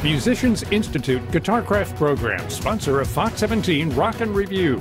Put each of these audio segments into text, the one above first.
Musicians Institute Guitarcraft Program, sponsor of Fox 17 Rock and Review.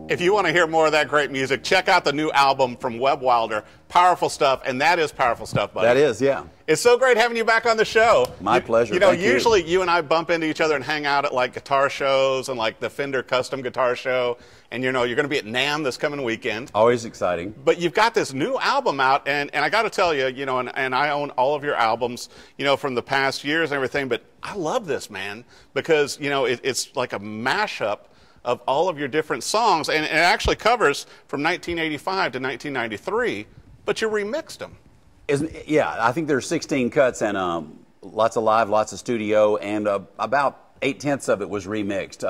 If you want to hear more of that great music, check out the new album from Webb Wilder, Powerful Stuff, and that is powerful stuff, buddy. That is, yeah. It's so great having you back on the show. My pleasure. You know, Thank usually you and I bump into each other and hang out at like guitar shows and like the Fender Custom Guitar Show, and you know, you're going to be at NAMM this coming weekend. Always exciting. But you've got this new album out, and I got to tell you, you know, and I own all of your albums, you know, from the past years and everything, but I love this, man, because, you know, it's like a mashup of all of your different songs, and it actually covers from 1985 to 1993, but you remixed them. Yeah, I think there's 16 cuts and lots of live, lots of studio, and about 8/10 of it was remixed.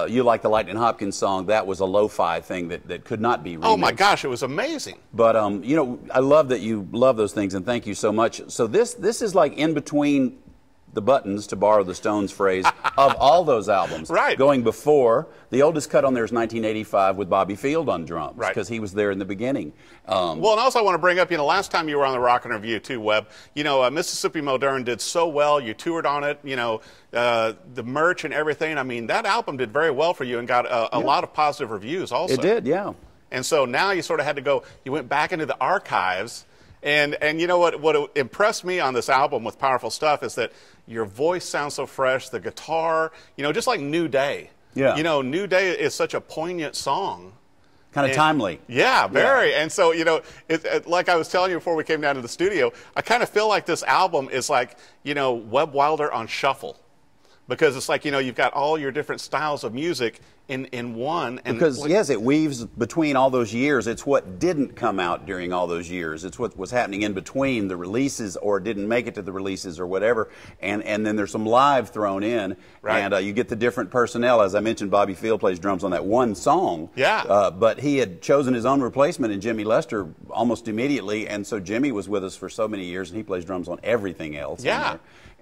You Like the Lightning Hopkins song, that was a lo-fi thing that could not be remixed. Oh my gosh, it was amazing. But, you know, I love that you love those things, and thank you so much. So this is like in between the buttons, to borrow the Stones phrase, of all those albums. Right. Going before, the oldest cut on there is 1985 with Bobby Field on drums, right, because he was there in the beginning. Well, and also I want to bring up, you know, last time you were on the Rock and Review too, Webb, you know, Mississippi Modern did so well. You toured on it, you know, the merch and everything. I mean, that album did very well for you and got a lot of positive reviews also. It did, yeah. And so now you sort of had to go, you went back into the archives. And you know what impressed me on this album with Powerful Stuff is that your voice sounds so fresh, the guitar, you know, just like New Day. Yeah. You know, New Day is such a poignant song. Kind of timely. Yeah, very. Yeah. And so, you know, like I was telling you before we came down to the studio, I kind of feel like this album is like, you know, Webb Wilder on shuffle. Because it's like, you know, you've got all your different styles of music in one. And because, yes, it weaves between all those years. It's what didn't come out during all those years. It's what was happening in between the releases or didn't make it to the releases or whatever. And then there's some live thrown in. Right. And you get the different personnel. As I mentioned, Bobby Field plays drums on that one song. Yeah. But he had chosen his own replacement in Jimmy Lester almost immediately. And so Jimmy was with us for so many years, and he plays drums on everything else. Yeah.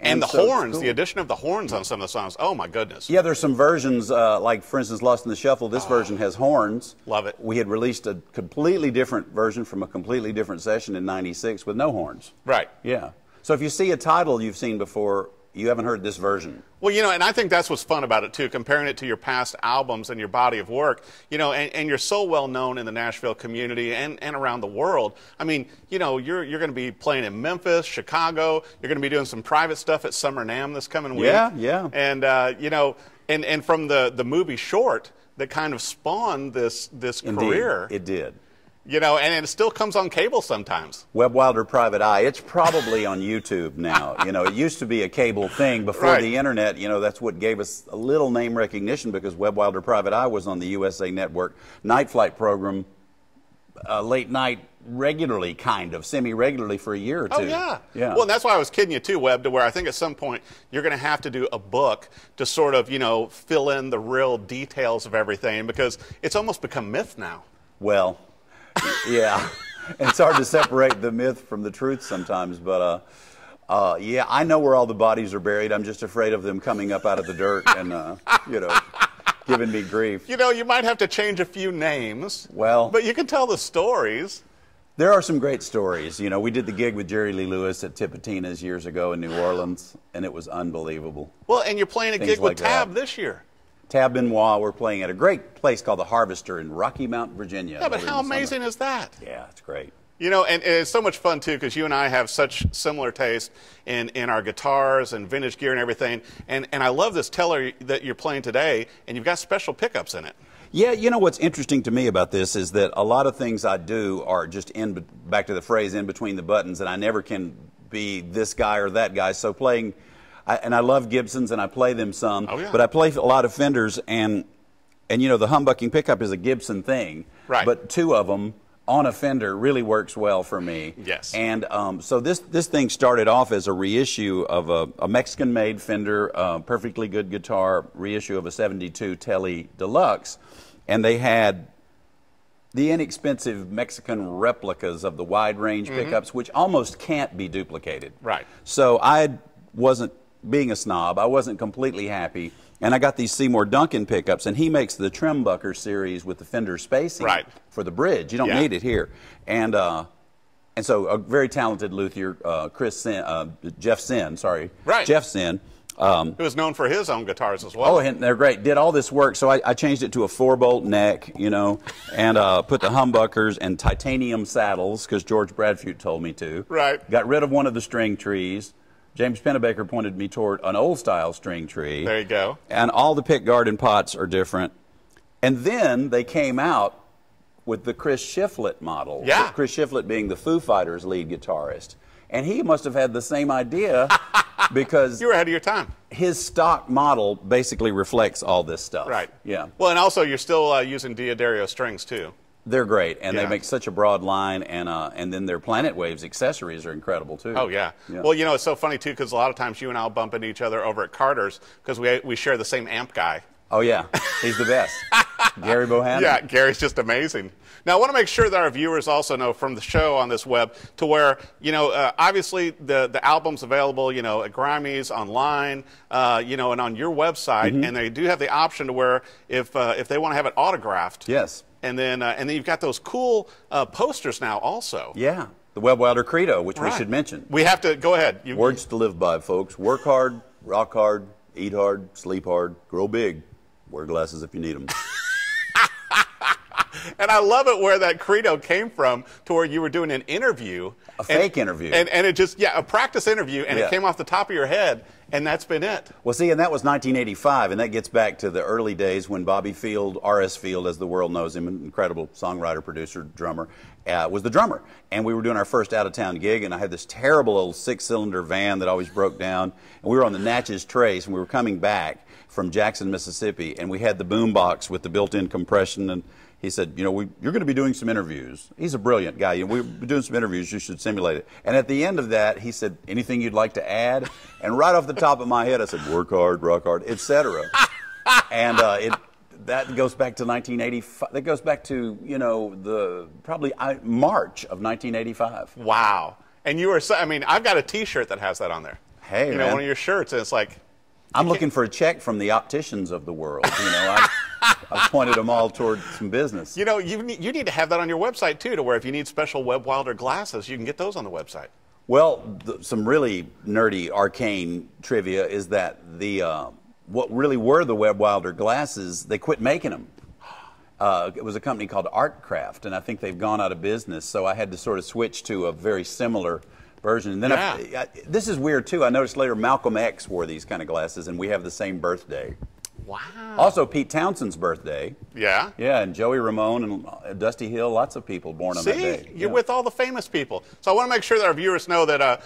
And the horns, the addition of the horns on some of the songs, oh my goodness. Yeah, there's some versions, like for instance, Lost in the Shuffle, this version has horns. Love it. We had released a completely different version from a completely different session in '96 with no horns. Right. Yeah. So if you see a title you've seen before, you haven't heard this version. Well, you know, and I think that's what's fun about it, too, comparing it to your past albums and your body of work, you know, and you're so well known in the Nashville community and around the world. I mean, you know, you're going to be playing in Memphis, Chicago. You're going to be doing some private stuff at Summer NAMM this coming week. Yeah, yeah. And, you know, and from the movie Short that kind of spawned this career. It did. You know, and it still comes on cable sometimes. Webb Wilder Private Eye. It's probably on YouTube now. You know, it used to be a cable thing before the internet. You know, that's what gave us a little name recognition because Webb Wilder Private Eye was on the USA Network night flight program, late night, regularly, kind of, semi-regularly for a year or two. Oh, yeah. Yeah. Well, and that's why I was kidding you, too, Webb, to where I think at some point you're going to have to do a book to sort of, you know, fill in the real details of everything because it's almost become myth now. Well, yeah, it's hard to separate the myth from the truth sometimes, but yeah, I know where all the bodies are buried. I'm just afraid of them coming up out of the dirt and, you know, giving me grief. You know, you might have to change a few names. Well, but you can tell the stories. There are some great stories. You know, we did the gig with Jerry Lee Lewis at Tipitina's years ago in New Orleans, and it was unbelievable. Well, and you're playing a gig with Tab this year. Tab Benoit, we're playing at a great place called the Harvester in Rocky Mount, Virginia. Yeah, but how amazing is that? Yeah, it's great. You know, and it's so much fun, too, because you and I have such similar taste in our guitars and vintage gear and everything. And I love this Teller that you're playing today, and you've got special pickups in it. Yeah, you know what's interesting to me about this is that a lot of things I do are just back to the phrase, in between the buttons, and I never can be this guy or that guy. So playing... and I love Gibsons, and I play them some, but I play a lot of Fenders, and you know, the humbucking pickup is a Gibson thing, right? But two of them on a Fender really works well for me. Yes. And so this thing started off as a reissue of a Mexican-made Fender, perfectly good guitar, reissue of a '72 Tele Deluxe, and they had the inexpensive Mexican replicas of the wide range pickups, which almost can't be duplicated. Right. So I wasn't being a snob, I wasn't completely happy. And I got these Seymour Duncan pickups, and he makes the Trimbucker series with the Fender spacing for the bridge. You don't need it here. And so a very talented luthier, Jeff Sin, Jeff Sin. Who is known for his own guitars as well. Oh, and they're great. Did all this work, so I changed it to a 4-bolt neck, you know, and put the humbuckers and titanium saddles, because George Bradfute told me to. Right. Got rid of one of the string trees. James Pennebaker pointed me toward an old-style string tree. There you go. And all the pick guard and pots are different. And then they came out with the Chris Shiflett model. Yeah. Chris Shiflett being the Foo Fighters lead guitarist. And he must have had the same idea because you were ahead of your time. His stock model basically reflects all this stuff. Right. Yeah. Well, and also you're still using D'Addario strings too. They're great, and they make such a broad line, and then their Planet Waves accessories are incredible too. Oh yeah. Well, you know, it's so funny too because a lot of times you and I'll bump into each other over at Carter's because we share the same amp guy. Oh yeah, he's the best. Gary Bohannon. Yeah, Gary's just amazing. Now, I want to make sure that our viewers also know from the show on this web to where, you know, obviously the album's available, you know, at Grammys, online, you know, and on your website, and they do have the option to where if they want to have it autographed. Yes. And then you've got those cool posters now also. Yeah, the Webb Wilder Credo, which we should mention. We have to, go ahead. Words to live by, folks. Work hard, rock hard, eat hard, sleep hard, grow big. Wear glasses if you need them. And I love it where that credo came from to where you were doing an interview. A fake interview. And it just, a practice interview, and it came off the top of your head, and that's been it. Well, see, and that was 1985, and that gets back to the early days when Bobby Field, R.S. Field, as the world knows him, an incredible songwriter, producer, drummer, was the drummer. And we were doing our first out-of-town gig, and I had this terrible old 6-cylinder van that always broke down, and we were on the Natchez Trace, and we were coming back from Jackson, Mississippi, and we had the boom box with the built-in compression, and he said, you know, you're going to be doing some interviews. He's a brilliant guy. You know, we're doing some interviews. You should simulate it. And at the end of that, he said, anything you'd like to add? And right off the top of my head, I said, work hard, rock hard, etc. And that goes back to 1985. That goes back to, you know, probably March of 1985. Wow. And you were, I mean, I've got a T-shirt that has that on there. Hey, you know, one of your shirts, and it's like. I'm looking for a check from the opticians of the world. You know, I've pointed them all toward some business. You know, you need to have that on your website, too, to where if you need special Webb Wilder glasses, you can get those on the website. Well, some really nerdy, arcane trivia is that what really were the Webb Wilder glasses, they quit making them. It was a company called Artcraft, and I think they've gone out of business, so I had to sort of switch to a very similar version. And then this is weird, too. I noticed later Malcolm X wore these kind of glasses, and we have the same birthday. Wow. Also, Pete Townshend's birthday. Yeah? Yeah, and Joey Ramone and Dusty Hill, lots of people born on that day. See, you're with all the famous people. So I want to make sure that our viewers know that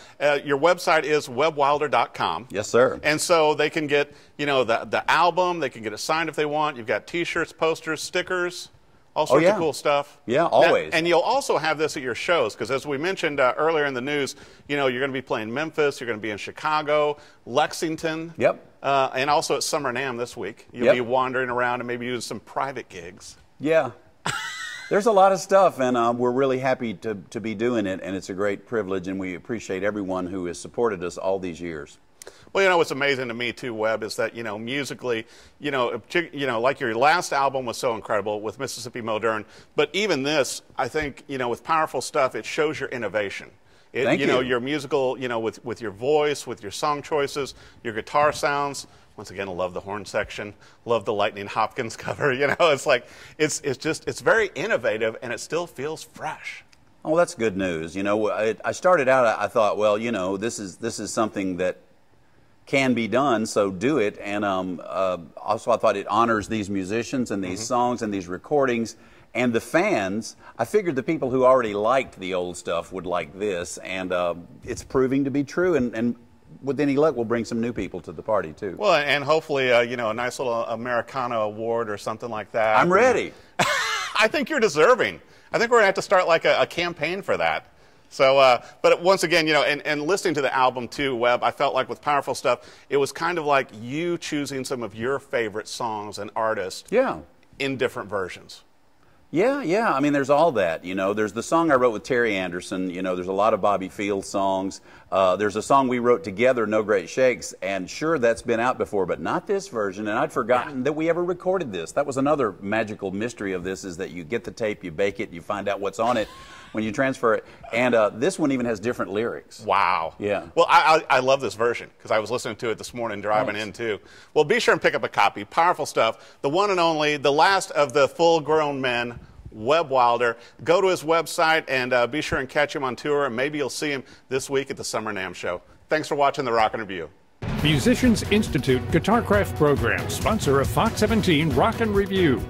your website is webbwilder.com. Yes, sir. And so they can get, you know, the album, they can get it signed if they want. You've got T-shirts, posters, stickers. All sorts of cool stuff. Yeah, always. And you'll also have this at your shows, because as we mentioned earlier in the news, you know, you're going to be playing Memphis, you're going to be in Chicago, Lexington. Yep. And also at Summer NAMM this week. You'll be wandering around and maybe doing some private gigs. Yeah. There's a lot of stuff, and we're really happy to be doing it, and it's a great privilege, and we appreciate everyone who has supported us all these years. Well, you know, what's amazing to me, too, Webb, is that, you know, musically, you know, like your last album was so incredible with Mississippi Modern, but even this, I think, you know, with Powerful Stuff, it shows your innovation. Thank you. You know, your musical, you know, with your voice, with your song choices, your guitar sounds. Once again, I love the horn section, love the Lightning Hopkins cover. You know, it's like, it's very innovative, and it still feels fresh. Oh, that's good news. You know, I started out, I thought, well, you know, this is something that can be done, so do it. And also I thought it honors these musicians and these songs and these recordings and the fans. I figured the people who already liked the old stuff would like this, and it's proving to be true, and with any luck we'll bring some new people to the party too. Well, and hopefully you know, a nice little Americana award or something like that. I'm ready. I think you're deserving. I think we're gonna have to start like a campaign for that. So, but once again, you know, and listening to the album too, Webb, I felt like with Powerful Stuff, it was kind of like you choosing some of your favorite songs and artists in different versions. Yeah. I mean, there's all that. You know, there's the song I wrote with Terry Anderson. You know, there's a lot of Bobby Fields songs. There's a song we wrote together, No Great Shakes, and sure, that's been out before, but not this version. And I'd forgotten that we ever recorded this. That was another magical mystery of this, is that you get the tape, you bake it, you find out what's on it when you transfer it. And this one even has different lyrics. Wow. Yeah. Well, I love this version because I was listening to it this morning driving in too. Well, be sure and pick up a copy. Powerful stuff. The one and only, the last of the full-grown men, Webb Wilder. Go to his website and be sure and catch him on tour, and maybe you'll see him this week at the Summer NAMM show. Thanks for watching the Rockin' Review. Musicians Institute Guitarcraft program, sponsor of Fox 17 Rock and Review.